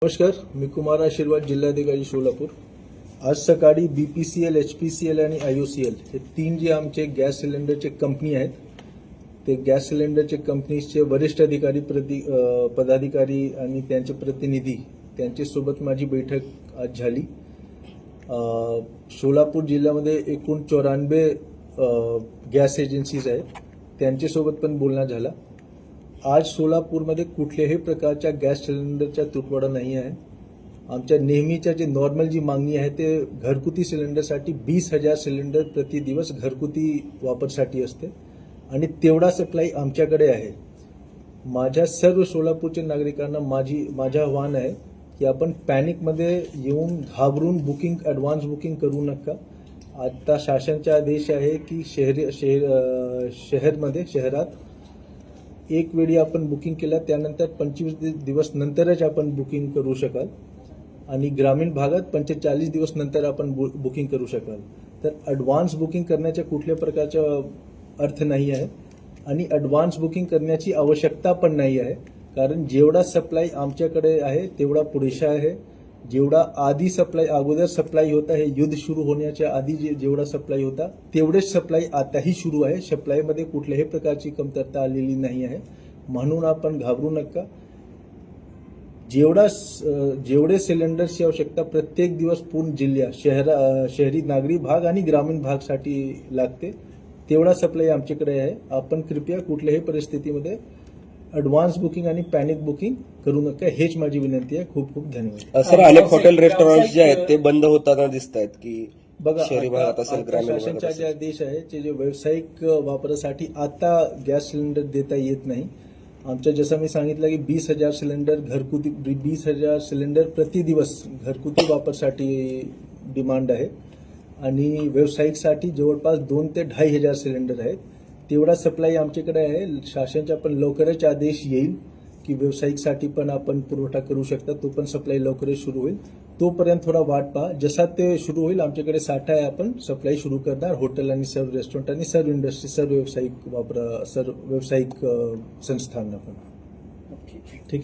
नमस्कार, मी कुमार आशीर्वाद, जिल्हाधिकारी सोलापूर. आज सकाळी बीपीसीएल, एचपीसीएल आणि आयओसीएल हे तीन जे आमचे गॅस सिलेंडरचे कंपनी आहेत, ते गॅस सिलेंडरचे कंपनीचे वरिष्ठ अधिकारी, पदाधिकारी आणि त्यांचे प्रतिनिधी त्यांच्यासोबत माझी बैठक आज झाली. सोलापूर जिल्ह्यामध्ये एकूण 94 गॅस एजन्सीज आहेत, त्यांच्यासोबत पण बोलणं झाला. आज सोलापूरमध्ये कुठल्याही प्रकारच्या गॅस सिलेंडरचा तुटवडा नाही आहे. आमच्या नेहमीच्या जे नॉर्मल जी मागणी आहे ते घरगुती सिलेंडरसाठी 20,000 सिलेंडर प्रति दिवस घरगुती वापरसाठी असते आणि तेवढा सप्लाय आमच्याकडे आहे. माझ्या सर्व सोलापूरच्या नागरिकांना माझं आव्हान आहे की आपण पॅनिकमध्ये येऊन घाबरून ॲडव्हान्स बुकिंग करू नका. आता शासनाचा आदेश आहे की शहरात एक वेळी आपण बुकिंग केलं त्यानंतर 25 दिवस नंतरच आपण बुकिंग करू शकाल आणि ग्रामीण भागात 45 दिवस नंतर आपण बुकिंग करू शकाल. तर ॲडव्हान्स बुकिंग करण्याच्या कुठल्या प्रकारचा अर्थ नाही आहे आणि ॲडव्हान्स बुकिंग करण्याची आवश्यकता पण नाही आहे, कारण जेवढा सप्लाय आमच्याकडे आहे तेवढा पुरेसा आहे. जेवढा आधी अगोदर सप्लाय होता, हे युद्ध सुरू होण्याच्या आधी जेवढा सप्लाय होता तेवढेच सप्लाय आताही सुरू आहे. सप्लायमध्ये कुठल्याही प्रकारची कमतरता आलेली नाही आहे, म्हणून आपण घाबरू नका. जेवढे सिलेंडर्सची आवश्यकता प्रत्येक दिवस पूर्ण जिल्ह्यात शहरी नागरी भाग आणि ग्रामीण भागसाठी लागते तेवढा सप्लाय आमच्याकडे आहे. आपण कृपया कुठल्याही परिस्थितीमध्ये ॲडव्हान्स बुकिंग आणि पॅनिक बुकिंग करू नका, हेच माझी विनंती आहे. खूप खूप धन्यवाद. सर, अनेक हॉटेल रेस्टॉरंट जे आहेत ते बंद होताना दिसत आहेत की बघा, शहरी भागात असेल, ग्रामीण भागात शासनाचा जे असेल. आदेश आहे ते जे व्यावसायिक वापरासाठी आता गॅस सिलेंडर देता येत नाही. आमच्या जसं मी सांगितलं की 20,000 सिलेंडर घरगुती 20,000 सिलेंडर प्रति दिवस घरगुती वापरासाठी डिमांड आहे आणि व्यावसायिकसाठी जवळपास 2,000 ते 2,500 सिलेंडर आहेत. तेवढा सप्लाय आमच्याकडे आहे. शासनाचा पण लवकरच आदेश येईल की व्यावसायिकसाठी पण आपण पुरवठा करू शकता, तो पण सप्लाय लवकरच सुरू होईल. तोपर्यंत थोडा वाट पहा. जसा ते सुरू होईल आमच्याकडे साठा आहे, आपण सप्लाय सुरू करणार. हॉटेल आणि सर्व रेस्टॉरंट आणि सर्व इंडस्ट्री, सर्व व्यावसायिक संस्थांना पण. ठीक.